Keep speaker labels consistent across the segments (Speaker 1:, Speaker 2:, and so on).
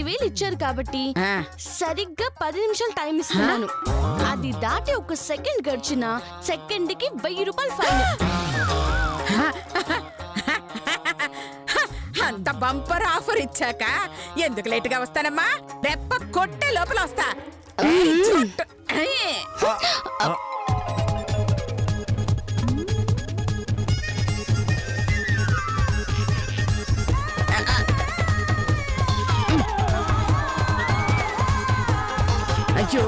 Speaker 1: 10,000 ఇచ్చారు కాబట్టి సరిగ్గా 10 నిమిషాలు టైం ఇస్తున్నాను. అది దాటి 1 సెకండ్ గడిచిన సెకండ్కి 1000 రూపాయలు ఫైన్.
Speaker 2: అంత బంపర్ ఆఫర్ ఇచ్చాక ఎందుకు లేట్ గా వస్తానమ్మా? రెప్ప కొట్టే లోపల వస్తా. అయ్యో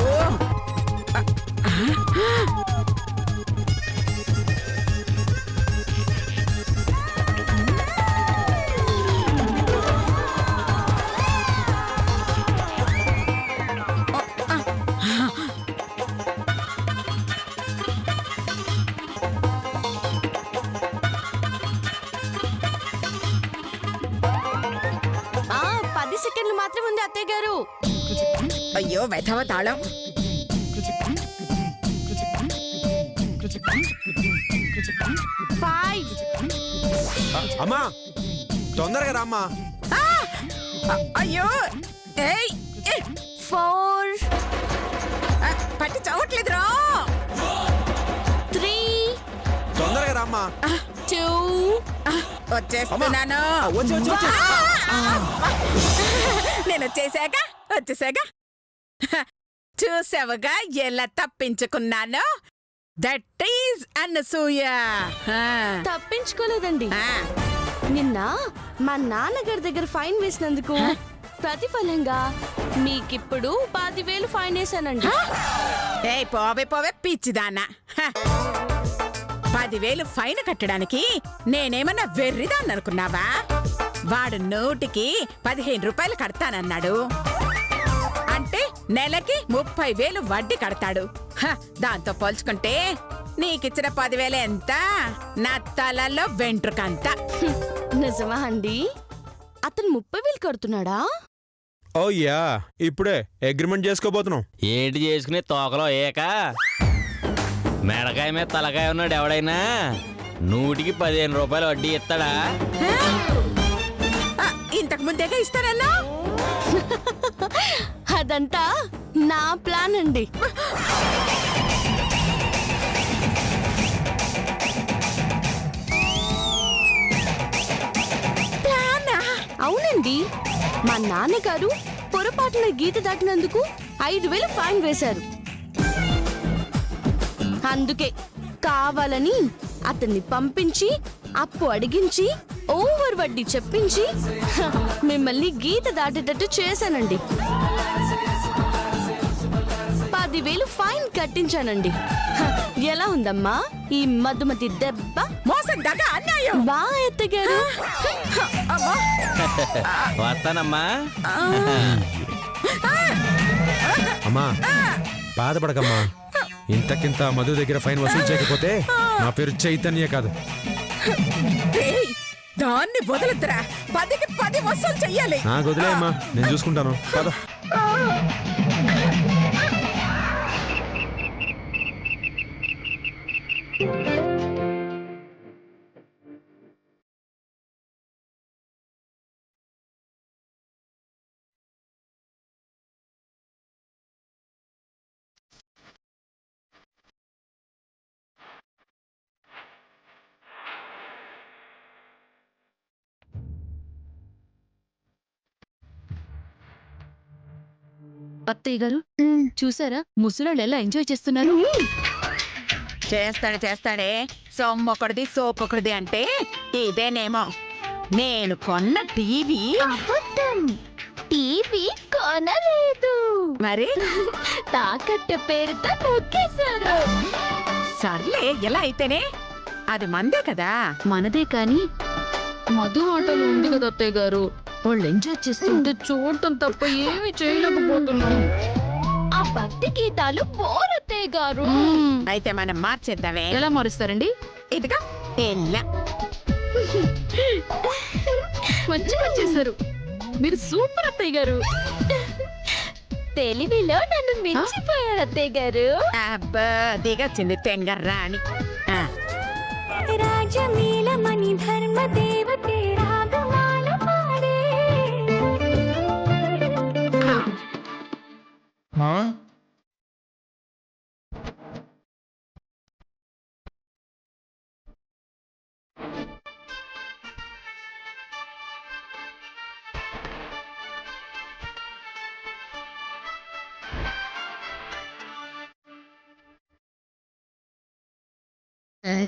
Speaker 1: ఆ 10 సెకండ్లు మాత్రమే ఉంది అత్తయ్య గారు.
Speaker 2: అయ్యో వెధవ తాళం.
Speaker 3: అమ్మా తొందరగా రామ్మా.
Speaker 2: అయ్యో
Speaker 1: 4
Speaker 2: పట్టి చవట్లేదురా.
Speaker 1: 3
Speaker 3: తొందరగా రామ్మా.
Speaker 1: 2
Speaker 2: వచ్చేస్తున్నాను. నేను వచ్చేసాగా చూసావుగా ఎలా తప్పించుకున్నాను. That is Anasuya.
Speaker 1: తప్పించుకోలేదండి. నిన్న మా నాన్నగారి దగ్గర ఫైన్ వేసినందుకు ప్రతిఫలంగా మీకిప్పుడు 10,000 ఫైన్ వేసానండి.
Speaker 2: పోవే పిచ్చిదానా. 10,000 ఫైన్ కట్టడానికి నేనేమన్నా వెర్రిదాన్ని అనుకున్నావా? వాడు 100కి 15 రూపాయలు కడతానన్నాడు. అంటే నెలకి 30,000 వడ్డీ కడతాడు. దాంతో పోల్చుకుంటే నీకిచ్చిన 10,000 ఎంత? నా తలలో వెంట్రుకంత.
Speaker 1: నిజమా అండి? అతను 30,000 కడుతున్నాడా?
Speaker 3: ఓ యా, ఇప్పుడే అగ్రిమెంట్ చేసుకోబోతున్నాం.
Speaker 4: ఏంటి చేసుకునే తోకలో ఏక మెడకాయ మీద తలకాయ ఉన్నాడు ఎవడైనా 100కి 15 రూపాయలు వడ్డీ ఇస్తాడా?
Speaker 2: ఇంతకు ముందేగా ఇస్తానన్నా.
Speaker 1: అదంతా నా ప్లాన్ అండి. అవునండి, మా నాన్నగారు పొరపాటున గీత దాటినందుకు 5,000 ఫైన్ వేశారు. అందుకే కావాలని అతన్ని పంపించి అప్పు అడిగించి ఓవర్ వడ్డీ చెప్పించి మిమ్మల్ని గీత దాటేటట్టు చేశానండి. 10,000 ఫైన్ కట్టించానండి. ఎలా ఉందమ్మా ఈ మధుమతి దెబ్బ?
Speaker 2: మోసం దగ్గర అన్యాయం.
Speaker 1: బాగా ఎత్తగారు.
Speaker 4: వస్తానమ్మా.
Speaker 3: అమ్మా బాధపడకమ్మా. ఇంతకింత మధు దగ్గర ఫైన్ వసూలు చేయకపోతే నా పేరు చైతన్య కాదు.
Speaker 2: దాన్ని వదలద్దురా. 10కి 10 వసూలు చెయ్యాలి.
Speaker 3: నాకు వదిలేయమ్మా, నేను చూసుకుంటాను. పద.
Speaker 5: అత్తయ్య గారు చూసారా ముసలాళ్ళు ఎలా ఎంజాయ్ చేస్తున్నారు?
Speaker 2: చేస్తాడే. సొమ్మొకటిది సోపొకటిది అంటే ఇదేనేమో. నేను కొన్న టీవీ
Speaker 6: అబద్ధం. టీవీ కొనలేదు,
Speaker 2: మరి
Speaker 6: తాకట్టు పేరుతో నొక్కేశారు.
Speaker 2: సర్లే, ఎలా అయితేనే అది మందే కదా.
Speaker 5: మనదే కాని మధు ఆటలు ఉంది కదా అత్తయ్య గారు. వాళ్ళు ఎంజాయ్ చేస్తుంటే చూడటం తప్ప ఏమి చేయలేకపోతున్నాం.
Speaker 6: ఆ భక్తి గీతాలు బోరత్తయ్య గారు.
Speaker 2: అయితే మనం మార్చేద్దామే.
Speaker 5: ఎలా మారుస్తారండి?
Speaker 2: ఇదిగా
Speaker 5: మంచిగా చేశారు. మీరు సూపర్ అత్తయ్య గారు.
Speaker 6: తెలివిలో నన్ను మించిపోయారు అత్తయ్య గారు.
Speaker 2: అబ్బా దిగొచ్చింది తెంగర్రాణి.
Speaker 6: రాజమీలమణి ధర్మ దేవతే రాగమాల పాడే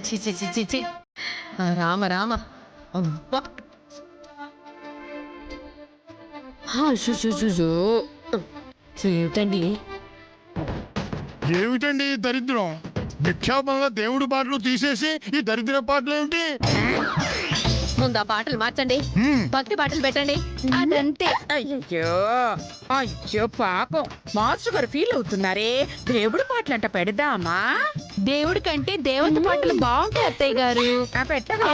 Speaker 5: చి చి చి చి చి. రామ రామ అబ్బా ఏమిటండి
Speaker 7: ఏమిటండి ఈ దరిద్రం? భిక్షాపంగా దేవుడి పాటలు తీసేసి ఈ దరిద్ర పాటలు ఏమిటి?
Speaker 5: ముందు ఆ పాటలు మార్చండి, భక్తి పాటలు పెట్టండి.
Speaker 6: అదంతే.
Speaker 2: అయ్యో అయ్యో పాపం మాస్టర్ గారు ఫీల్ అవుతున్నారే. దేవుడి పాటలంట పెడదామా?
Speaker 1: దేవుడి కంటే దేవత పాటలు బాగుంటాయి అత్తయ్య గారు.
Speaker 2: పెట్టవే.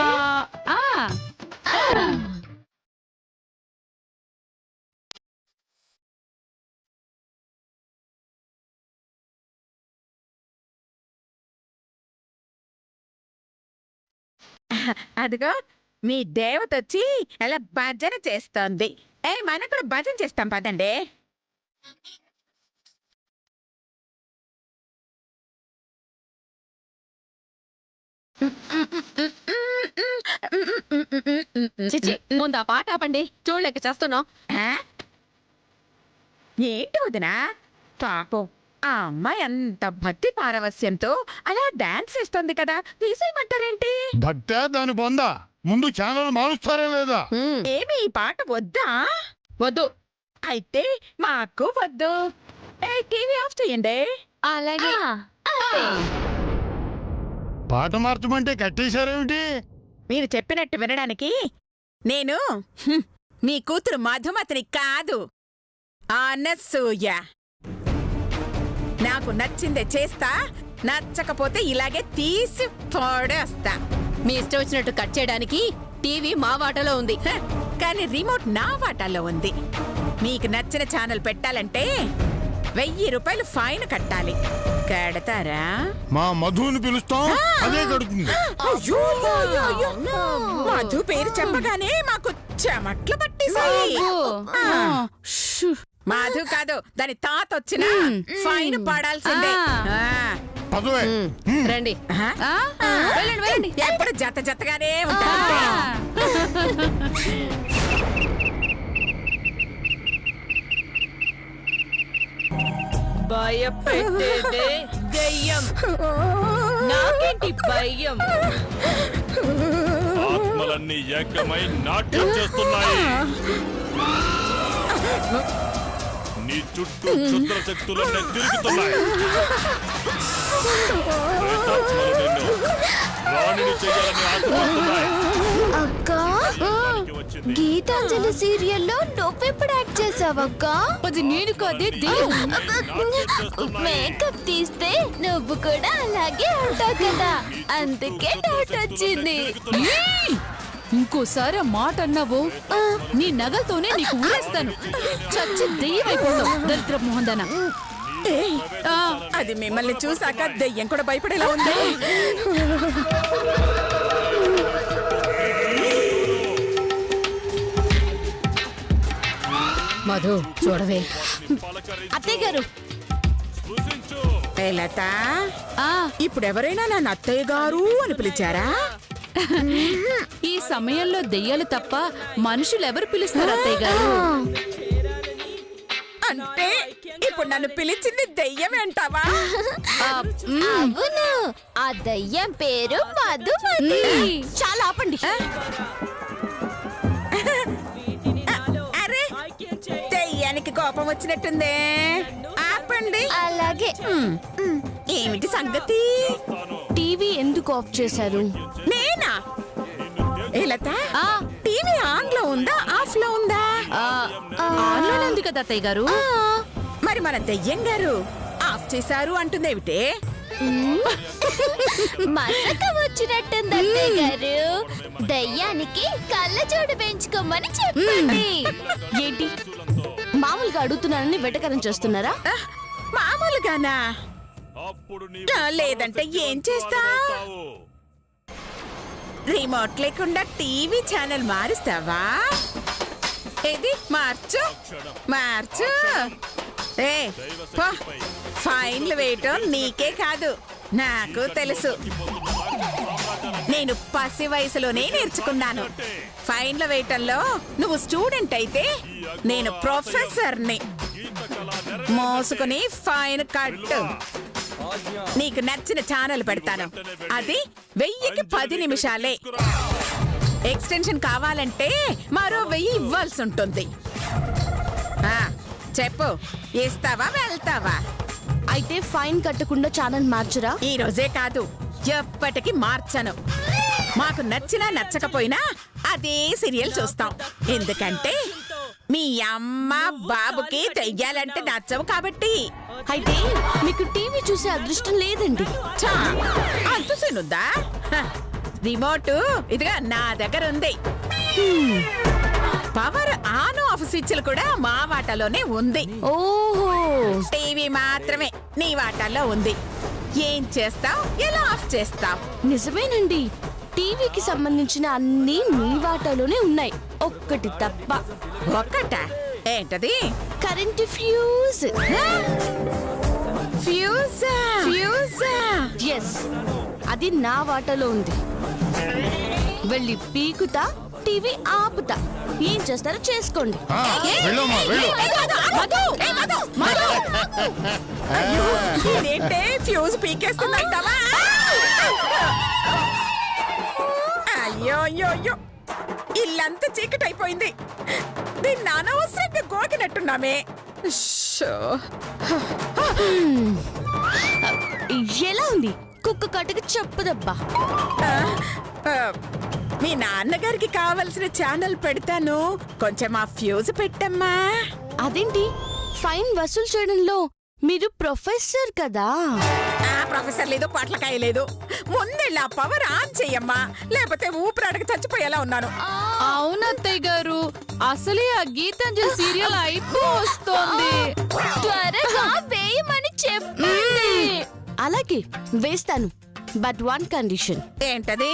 Speaker 2: అదిగో మీ దేవత వచ్చి అలా భజన చేస్తోంది. మనం కూడా భజన చేస్తాం పదండి.
Speaker 5: చిచి ముందు ఆ పాట ఆపండి, చూడలేక చేస్తున్నాం.
Speaker 2: ఆ? ఏంటి వదినా పాపం ఆ అమ్మాయి అంత భక్తి పారవస్యంతో అలా డాన్స్ చేస్తోంది కదా, తీసేయమంటారేంటి?
Speaker 7: భక్తే దాని బొందా. ముందు ఛానల్ మారుస్తారా లేదా?
Speaker 2: ఏమి ఈ పాట వద్దా?
Speaker 5: వద్దు.
Speaker 2: అయితే మాకు వద్దు. టీవీ ఆఫ్ చేయండి.
Speaker 5: అలాగే.
Speaker 7: పాట మార్చమంటే కట్టేశారేమిటి?
Speaker 2: మీరు చెప్పినట్టు వినడానికి నేను మీ కూతురు మధుమతిని కాదు, అనసూయ. నాకు నచ్చిందే చేస్తా, నచ్చకపోతే ఇలాగే తీసి పడేస్తా.
Speaker 5: మీ ఇష్టం వచ్చినట్టు కట్ చేయడానికి టీవీ మా వాటలో ఉంది.
Speaker 2: కానీ రిమోట్ నా వాటాలో ఉంది. మీకు నచ్చిన ఛానల్ పెట్టాలంటే 1000 రూపాయలు ఫైన్ కట్టాలి. కడతారా?
Speaker 7: మా మధుని పిలుస్తాం, అదే కడుతుంది.
Speaker 2: అయ్యో, అయ్యో, అయ్యో. మధు పేరు చెప్పగానే మాకు చెమట్లు పట్టేశాయి. మాధు కాదు, దాని తాత వచ్చిన ఫైన్ పడాల్సిందే.
Speaker 7: పదవే.
Speaker 5: రండి.
Speaker 2: వెళ్ళండి వెళ్ళండి. ఎప్పుడు జత జతగానే ఉంటారు.
Speaker 1: భయపెట్టేదే దెయ్యం, నాకేంటి భయం?
Speaker 8: ఆత్మలన్నీ ఏకమై నాట్యం చేస్తున్నాయి. నీ చుట్టూ క్షుద్ర శక్తులన్నీ తిరుగుతున్నాయి. ప్రేతాత్మలు నిన్ను రాణిని చెయ్యాలని ఆశపడుతున్నాయి.
Speaker 6: అక్క,
Speaker 8: వచ్చింది.
Speaker 6: గీతాంజలి సీరియల్లో నువ్వెప్పుడు యాక్ట్ చేసావక్క?
Speaker 1: అది నేను కాదే దెయ్యం.
Speaker 6: మేకప్ తీస్తే నువ్వు కూడా అలాగే ఉంటావు కదా, అందుకే డౌట్ వచ్చింది.
Speaker 1: ఏయ్! ఇంకోసారి ఆ మాట అన్నావు నీ నగలతోనే నీకు ఊరేస్తాను. చచ్చి దెయ్యం అయిపోతావు దరిద్ర మోహందన.
Speaker 2: ఏయ్, అది మిమ్మల్ని చూసాక దెయ్యం కూడా భయపడేలా ఉంది.
Speaker 5: మధు చూడవే.
Speaker 1: అత్తయ్య గారు,
Speaker 8: స్పృశించు.
Speaker 2: లత, ఇప్పుడు ఎవరైనా నా అత్తయ్య గారు అని పిలిచారా?
Speaker 1: ఈ సమయంలో దెయ్యాలు తప్ప మనుషులు ఎవరు పిలుస్తారు అత్తయ్య గారు?
Speaker 2: అంటే ఇప్పుడు నన్ను పిలిచింది దెయ్యం అంటావా?
Speaker 6: అవును, ఆ దయ్యం పేరు మధుమతి.
Speaker 1: చాలా ఆపండి.
Speaker 2: అరే, దెయ్యానికి కోపం వచ్చినట్టుందే. ఆపండి.
Speaker 6: అలాగే.
Speaker 2: ఏమిటి సంగతి?
Speaker 1: టీవీ ఎందుకు ఆఫ్ చేశారు?
Speaker 2: నేనా? ఏ లత, టీవీ ఆన్ లో ఉందా ఆఫ్ లో ఉందా?
Speaker 1: ఆన్లోనే ఉంది కదా అత్తయ్య గారు.
Speaker 2: మరి మన దెయ్యం గారు ఆఫ్ చేశారు అంటుందేమిటే?
Speaker 6: మసక వచ్చినట్టుంది అత్తయ్య గారు. దయ్యానికి కళ్ళజోడు పెంచుకోమని చెప్పండి.
Speaker 1: ఏంటి మామూలుగా అడుగుతున్నానని వెటకరం చేస్తున్నారా?
Speaker 2: మామూలుగానా?
Speaker 8: అప్పుడు నీ
Speaker 2: లేదంటే ఏం చేస్తా?
Speaker 8: చేస్తావు.
Speaker 2: రిమోట్ లేకుండా టీవీ ఛానల్ మారుస్తావా? ఇది మార్చు, మార్చు. ఏ, పో. ఫైన్లు వేయటం నీకే కాదు, నాకు తెలుసు. నేను పసి వయసులోనే నేర్చుకున్నాను. ఫైన్లు వేయటంలో నువ్వు స్టూడెంట్ అయితే నేను ప్రొఫెసర్ని. మోసుకుని ఫైన్ కట్టు. నీకు నచ్చిన ఛానల్ పెడతాను. అది 1000కి 10 నిమిషాలే. ఎక్స్టెన్షన్ కావాలంటే మరో 1000 ఇవ్వాల్సి ఉంటుంది. ఆ, చెప్పు, ఇస్తావా వెళ్తావా?
Speaker 1: అయితే ఫైన్ కట్టకుండా ఛానల్ మార్చరా?
Speaker 2: ఈ రోజే కాదు, ఎప్పటికీ మార్చను. మాకు నచ్చినా నచ్చకపోయినా అదే సీరియల్ చూస్తాం. ఎందుకంటే మీ అమ్మ బాబుకి దెయ్యాలంటే నచ్చవు కాబట్టి.
Speaker 1: అయితే మీకు టీవీ చూసే అదృష్టం లేదండి.
Speaker 2: ఛా, అంత సీనుందా? హ, రిమోట్ ఇదిగా నా దగ్గర ఉంది. పవర్ ఆన్ ఆఫ్ స్విచ్లు కూడా మా వాటాలోనే ఉంది.
Speaker 1: ఓహో,
Speaker 2: టీవీ మాత్రమే నీ వాటాలో ఉంది. ఏం చేస్తావ్, ఎలా ఆఫ్ చేస్తావ్?
Speaker 1: నిజమేనండి. టీవీకి సంబంధించిన అన్ని మీ వాటాలోనే ఉన్నాయి, ఒక్కటి తప్ప.
Speaker 2: ఒక్కట? ఏంటది?
Speaker 1: Current fuse.
Speaker 2: ఫ్యూజా? ఫ్యూజా?
Speaker 1: ఎస్, అది నా వాటాలో ఉంది. వెళ్ళి పీకుతా, టీవీ ఆపుతా. ఏం చేస్తారో చేసుకోండి.
Speaker 7: ఆ, వెళ్ళమ్మా వెళ్ళు.
Speaker 2: ఇదేంటే ఫ్యూజ్ పీకేస్తుందంటావా? అయ్యో అయ్యో అయ్యో, ఇల్లంతా చీకటి అయిపోయింది. దీన్ని అనవసరంగా గోకినట్టున్నామే. షో.
Speaker 1: ఎలా ఉంది? కుక్క కాటుకు చెప్పుదబ్బా.
Speaker 2: మీ నాన్నగారికి కావలసిన ఛానల్ పెడతాను, కొంచెం ఆ ఫ్యూజ్ పెట్టమ్మా.
Speaker 1: అదేంటి, ఫైన్ వసూలు చేయడంలో మీరు ప్రొఫెసర్ కదా?
Speaker 2: ప్రొఫెసర్ లేదు, పొట్లకాయ లేదు. ముందెళ్ళి ఆ పవర్ ఆన్ చెయ్యమ్మా, లేకపోతే ఊపిరాడక చచ్చిపోయేలా ఉన్నాను.
Speaker 5: అవునత్తయ్య గారు, అసలే ఆ గీతాంజలి సీరియల్ అయిపోతుంది.
Speaker 6: త్వరగా వేయమని చెప్పండి.
Speaker 1: అలాగే వేస్తాను, బట్ వన్ కండిషన్.
Speaker 2: ఏంటది?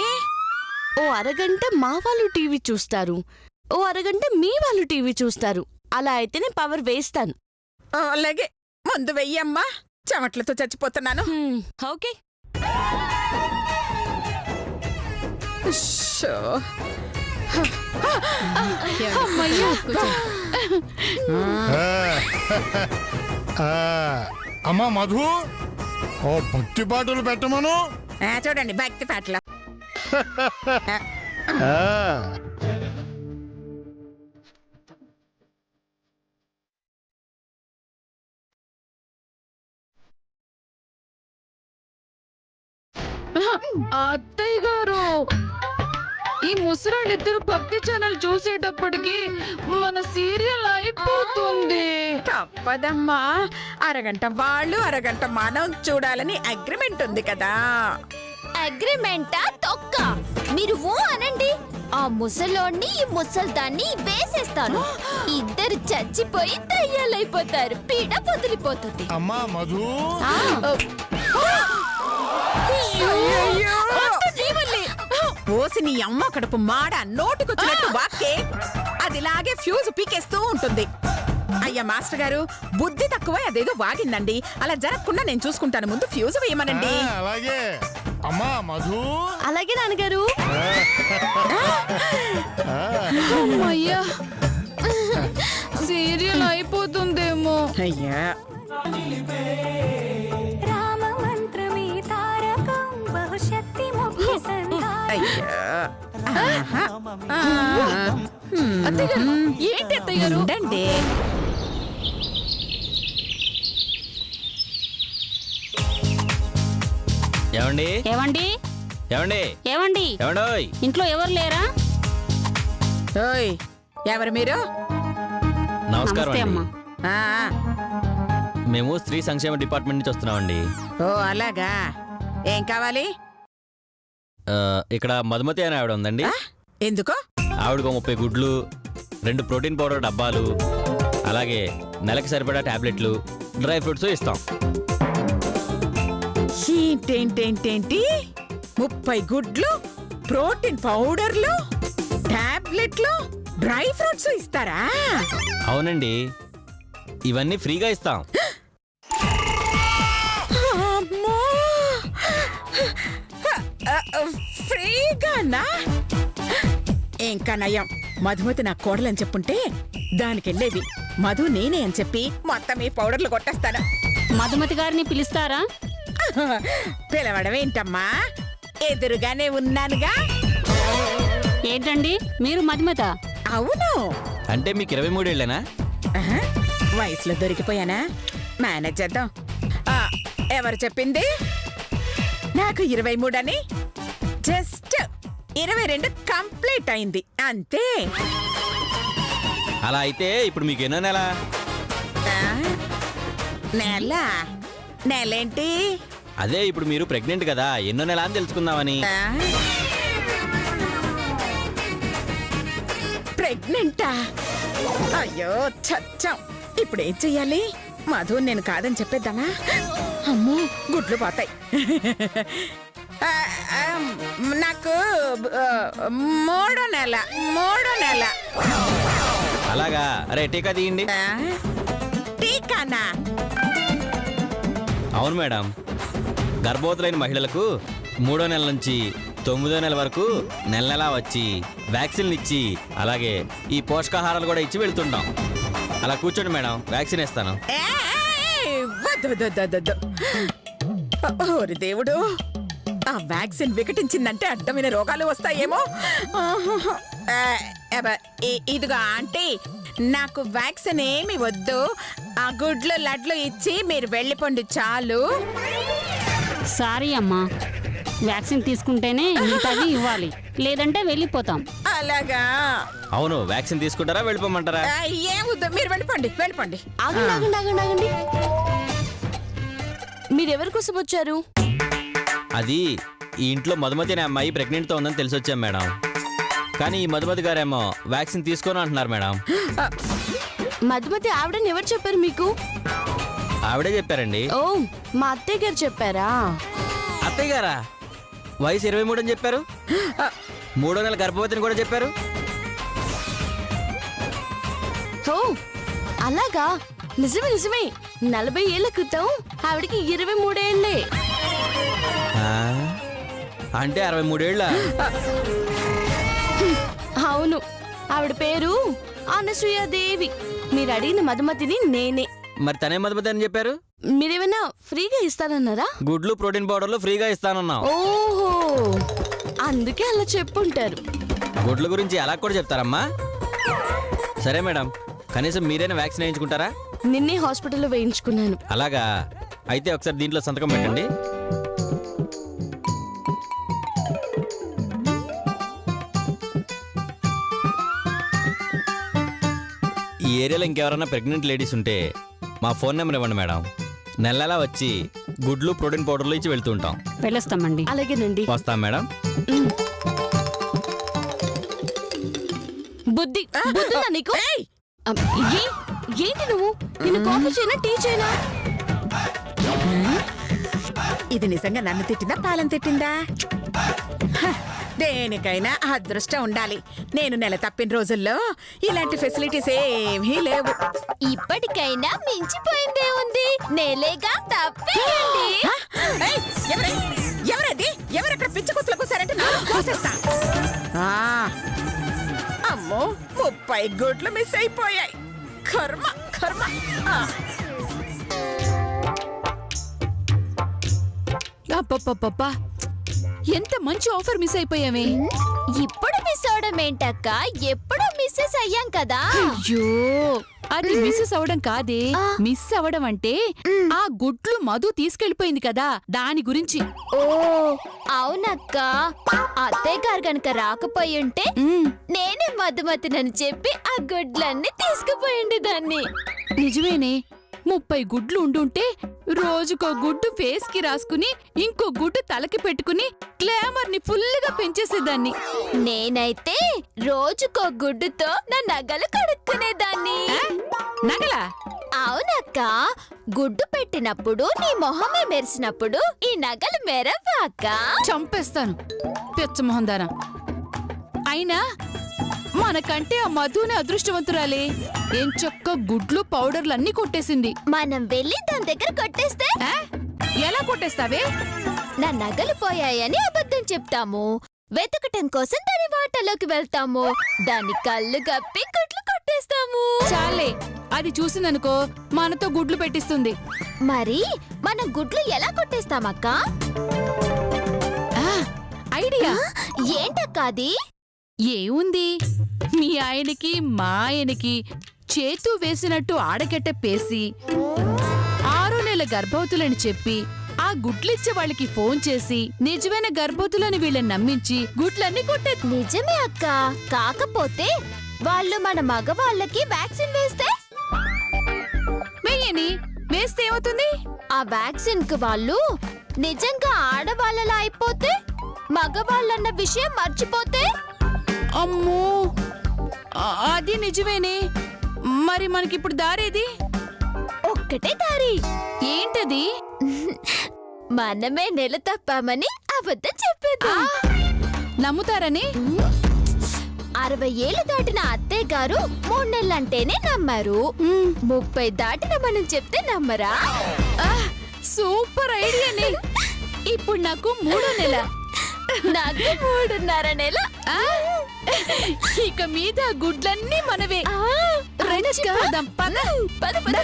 Speaker 1: ఓ అరగంట మా వాళ్ళు టీవీ చూస్తారు, ఓ అరగంట మీ వాళ్ళు టీవీ చూస్తారు. అలా అయితేనే పవర్ వేస్తాను.
Speaker 2: అలాగే, ముందు వెయ్యమ్మా, చెమట్లతో చచ్చిపోతున్నాను.
Speaker 1: ఓకే.
Speaker 2: షో.
Speaker 7: అమ్మా మధు, ఓ భక్తి పాటలు పెట్టమను.
Speaker 2: చూడండి, భక్తి పాటలు.
Speaker 5: అత్తయ్య గారు, ఈ ముసరాళ్ళిద్దరు భక్తి ఛానల్ చూసేటప్పటికి మన సీరియల్ అయిపోతుంది.
Speaker 2: తప్పదమ్మా, అరగంట వాళ్ళు అరగంట మనం చూడాలని అగ్రిమెంట్ ఉంది కదా.
Speaker 6: అగ్రిమెంటా తొక్క? మీరు ఊ అనండి. ఆ ముసలోడిని ఈ ముసల్దాన్ని వేసేస్తాను. ఇద్దరు చచ్చిపోయి దయ్యాలైపోతారు, పీడ వదిలిపోతుంది.
Speaker 7: అమ్మా మధు,
Speaker 2: ఓసి నీ అమ్మ కడుపు మాడ, నోటుకొచ్చినట్టు వాక్కే అదిలాగే ఫ్యూజ్ పీకేస్తూ ఉంటుంది. అయ్యా మాస్టర్ గారు, బుద్ధి తక్కువ, అదేదో వాగిందండి. అలా జరగకుండా నేను చూసుకుంటాను, ముందు ఫ్యూజ్ వేయమనండి.
Speaker 7: అలాగే. అమ్మా మధు,
Speaker 1: అలాగే నాన్నగారు.
Speaker 5: అమ్మయ్యా, సీరియల్ అయిపోతుందేమో.
Speaker 2: అయ్యా, అయ్యా.
Speaker 5: అత్తయ్య గారు, ఏంటి అత్తయ్య గారు?
Speaker 2: ఉండండి.
Speaker 4: ఏమండి
Speaker 9: ఏవండి
Speaker 4: ఏమండి
Speaker 9: ఏవండి
Speaker 4: ఏమండోయ్
Speaker 9: ఇంట్లో ఎవరు లేరా?
Speaker 2: ఓయ్, ఎవరు మీరు?
Speaker 4: నమస్కారం
Speaker 9: నమస్తే
Speaker 4: అండి.
Speaker 9: అమ్మా.
Speaker 2: ఆ,
Speaker 4: మేము స్త్రీ సంక్షేమ డిపార్ట్మెంట్ నుంచి వస్తున్నామండి.
Speaker 2: ఓ అలాగా, ఏం కావాలి?
Speaker 4: ఇక్కడ మధుమతి అనే ఆవిడ ఉందండి.
Speaker 2: ఎందుకో?
Speaker 4: ఆవిడకు 30 గుడ్లు, 2 ప్రోటీన్ పౌడర్ డబ్బాలు, అలాగే నెలకి సరిపడా టాబ్లెట్లు, డ్రై ఫ్రూట్స్ ఇస్తాం.
Speaker 2: ఏంటేంటేంటేంటి, 30 గుడ్లు, ప్రోటీన్ పౌడర్లు, టాబ్లెట్లు, డ్రై ఫ్రూట్స్ ఇస్తారా?
Speaker 4: అవునండి, ఇవన్నీ ఫ్రీగా ఇస్తాం.
Speaker 2: అమ్మో! ఫ్రీగానా? ఇంకా నయం, మధుమతి నా కోడలని చెప్పుంటే దానికెళ్ళేవి. మధు నేనే అని చెప్పి మొత్తం ఈ పౌడర్లు కొట్టేస్తాను.
Speaker 9: మధుమతి గారిని పిలుస్తారా?
Speaker 2: పిలవడం ఏంటమ్మా, ఎదురుగానే ఉన్నానుగా.
Speaker 5: ఏంటండి మీరు మధ్యమత?
Speaker 2: అవును,
Speaker 4: అంటే మీకు 23 ఏళ్ళేనా?
Speaker 2: ఆహా, వయసులో దొరికిపోయానా? మేనేజ్ చేద్దాం. ఆ, ఎవరు చెప్పింది నాకు 23 అని? జస్ట్ 22 కంప్లీట్ అయింది అంతే.
Speaker 4: అలా అయితే ఇప్పుడు మీకు ఎన్నో నెల?
Speaker 2: ఆ, నెలేంటి?
Speaker 4: అదే ఇప్పుడు మీరు ప్రెగ్నెంట్ కదా, ఎన్నో నెల అని తెలుసుకుందామని.
Speaker 2: ఆ? ప్రెగ్నెంటా? అయ్యో చచ్చాం. ఇప్పుడు ఏం చెయ్యాలి? మధు నేను కాదని చెప్పేద్దామా? అమ్మో గుడ్లు పోతాయి. ఆ, ఆ, నాకు మూడో నెల.
Speaker 4: అలాగా, అరే టీకా తీయండి.
Speaker 2: ఆ? టీకానా?
Speaker 4: అవును మేడం, గర్భవతులైన మహిళలకు 3వ నెల నుంచి 9వ నెల వరకు నెల నెలా వచ్చి వ్యాక్సిన్లు ఇచ్చి అలాగే ఈ పోషకాహారాలు కూడా ఇచ్చి వెళ్తుంటాం. అలా కూర్చోండి మేడం, వ్యాక్సిన్ ఇస్తాను.
Speaker 2: వద్దు, వద్దు, వద్దు, వద్దు. ఓరి దేవుడు, ఆ వ్యాక్సిన్ వికటించిందంటే అడ్డమైన రోగాలు వస్తాయేమో. ఇదిగో ఆంటీ, నాకు వ్యాక్సిన్ ఏమి వద్దు. ఆ గుడ్లు లడ్లు ఇచ్చి మీరు వెళ్ళిపోండి చాలు.
Speaker 5: సారీ అమ్మా, వ్యాక్సిన్ తీసుకుంటేనే మిగతాది ఇవ్వాలి, లేదంటే వెళ్ళిపోతాం.
Speaker 2: అలాగా?
Speaker 4: అవును, వ్యాక్సిన్ తీసుకుంటారా వెళ్ళిపోమంటారా?
Speaker 2: ఏముద్దు, మీరు వెళ్ళిపోండి.
Speaker 1: ఆగండి ఆగండి ఆగండి ఆగండి. మీరెవరి కోసం వచ్చారు?
Speaker 4: అది ఈ ఇంట్లో మధుమతి అనే అమ్మాయి ప్రెగ్నెంట్తో ఉందని తెలిసి వచ్చాం మేడం. కానీ ఈ మధుమతి గారేమో వ్యాక్సిన్ తీసుకోను అంటున్నారు మేడం.
Speaker 1: మధుమతి ఆవిడని ఎవరు చెప్పారు మీకు?
Speaker 4: ఆవిడే చెప్పారండి.
Speaker 1: ఓ, మా అత్తయ్య గారు చెప్పారా?
Speaker 4: అత్తయ్య గారా? వయసు 23 అని చెప్పారు. 3వ నెల గర్భవతిని కూడా చెప్పారు.
Speaker 1: ఓ అలాగా? నిజమే 40 ఏళ్ల క్రితం ఆవిడకి 23 ఏళ్లే.
Speaker 4: ఆ? అంటే 63 ఏళ్ళ?
Speaker 1: అవును, ఆవిడ పేరు అనసూయాదేవి. మీరు అడిగిన మధుమతిని నేనే.
Speaker 4: మరి తనే మధుమతి అని చెప్పారు.
Speaker 1: మీరేమైనా ఫ్రీగా ఇస్తానన్నారా?
Speaker 4: గుడ్లు ప్రోటీన్ పౌడర్లు ఫ్రీగా ఇస్తానన్నాం.
Speaker 1: ఓహో, అందుకే అలా చెప్పుంటారు.
Speaker 4: గుడ్ల గురించి అలా కూడా చెప్తారమ్మా. సరే మేడం, కనీసం మీరైనా వ్యాక్సిన్ వేయించుకుంటారా?
Speaker 1: నిన్నే హాస్పిటల్లో వేయించుకున్నాను.
Speaker 4: అలాగా? అయితే ఒకసారి దీంట్లో సంతకం పెట్టండి. ఈ ఏరియాలో ఇంకెవరైనా ప్రెగ్నెంట్ లేడీస్ ఉంటే మా ఫోన్ నెంబర్ ఇవ్వండి మేడం. నెలలా వచ్చి గుడ్లు ప్రోటీన్ పౌడర్లు ఇచ్చి వెళ్తూ ఉంటాం.
Speaker 5: వెళ్ళొస్తామండి.
Speaker 1: అలాగేనండి.
Speaker 4: వస్తాం మేడం.
Speaker 1: బుద్ధిందా నీకు? ఏంటి నువ్వు? నిన్ను కాఫీ చేయనా టీ చేయనా?
Speaker 2: ఇది నిజంగా నన్ను తిట్టిందా పాలను తిట్టిందా? హ, దేనికైనా అదృష్టం ఉండాలి. నేను నెల తప్పిన రోజుల్లో ఇలాంటి ఫెసిలిటీస్ ఏమీ లేవు.
Speaker 6: ఇప్పటికైనా మించిపోయిందే ఉంది. నేలేగా తప్పేయండి.
Speaker 2: హ, ఏయ్, ఎవరది? ఎవరక్కడ పిచ్చి కుక్కలకు సరంటే నాకు కోసేస్తా. ఆ, అమ్మో 30 గుడ్లు మిస్ అయిపోయాయి. కర్మ. ఆ.
Speaker 9: అబ్బబ్బబ్బబ్బా, ఎంత మంచి ఆఫర్ మిస్ అయిపోయామే.
Speaker 6: ఇప్పుడు మిస్ అవడం ఏంటక్క? ఎప్పుడో మిస్సెస్ అయ్యాం కదా.
Speaker 9: అయ్యో, అది మిస్సెస్ అవడం కాదే. మిస్ అవడం అంటే ఆ గుడ్లు మధు తీసుకెళ్లిపోయింది కదా, దాని గురించి.
Speaker 6: ఓ అవునక్క, అత్తయ్య గారు గనక రాకపోయి ఉంటే నేనే మధుమతినని చెప్పి ఆ గుడ్లన్నీ తీసుకుపోయింది దాన్ని.
Speaker 9: నిజమేనే, 30 గుడ్లు ఉండుంటే రోజుకో గుడ్డు ఫేస్ కి రాసుకుని ఇంకో గుడ్డు తలకి పెట్టుకుని గ్లామర్ ని ఫుల్గా పెంచేసేదాన్ని.
Speaker 6: నేనైతే రోజుకో గుడ్డుతో నా నగలు కడుక్కునేదాన్ని.
Speaker 9: నగలా?
Speaker 6: అవునక్క, గుడ్డు పెట్టినప్పుడు నీ మొహమే మెరిసినప్పుడు ఈ నగలు మెరవాక.
Speaker 9: చంపేస్తాను పెచ్చమొహందానా. అయినా మనకంటే ఆ మధునే అదృష్టవంతురాలే. ఎంచక్క గుడ్లు పౌడర్లన్నీ కొట్టేసింది.
Speaker 6: మనం వెళ్ళి దాని దగ్గర కొట్టేస్తే
Speaker 9: ఎలా కొట్టేస్తావే?
Speaker 6: నా నగలు పోయాయని అబద్ధం చెప్తాము. వెతకటం కోసం దాని వాటలోకి వెళ్తాము. దాని కళ్ళు గప్పి గుడ్లు కొట్టేస్తాము.
Speaker 9: చాలే, అది చూసిందనుకో మనతో గుడ్లు పెట్టిస్తుంది.
Speaker 6: మరి మనం గుడ్లు ఎలా కొట్టేస్తామక్కా?
Speaker 9: ఆ, ఐడియా
Speaker 6: ఏంటక్క అది?
Speaker 9: ఏముంది, మీ ఆయనకి మా ఆయనకి చేతు వేసినట్టు ఆడకెట్టపేసి 6 నెలల గర్భవతులని చెప్పి ఆ గుడ్లిచ్చే వాళ్ళకి ఫోన్ చేసి నిజమైన గర్భవతులని వీళ్ళని నమ్మించి గుడ్లన్నీ కొట్టే.
Speaker 6: నిజమే అక్క, కాకపోతే వాళ్ళు మన మగవాళ్ళకి వ్యాక్సిన్ వేస్తే
Speaker 9: వెయ్యని వేస్తే ఏమవుతుంది?
Speaker 6: ఆ వ్యాక్సిన్ కు వాళ్ళు నిజంగా ఆడవాళ్ళలా అయిపోతే, మగవాళ్ళన్న విషయం మర్చిపోతే.
Speaker 9: అమ్మో, అది నిజమేనే. మరి మనకిప్పుడు దారేది?
Speaker 6: ఒక్కటే దారి.
Speaker 9: ఏంటది?
Speaker 6: మనమే నెల తప్పామని అబద్ధం చెప్పేద్దాం.
Speaker 9: నమ్ముతారని?
Speaker 6: 60 ఏళ్ళు దాటిన అత్తయ్య గారు 3 నెలలంటేనే నమ్మారు. 30 దాటిన మనం చెప్తే నమ్మరా?
Speaker 9: సూపర్ ఐడియాని. ఇప్పుడు నాకు 3వ నెల.
Speaker 6: నాకు 3.5 నెల.
Speaker 9: ఇక మీద గుడ్లన్నీ మనవే.
Speaker 6: రండి
Speaker 9: పోదాం, పద.
Speaker 6: పద పద.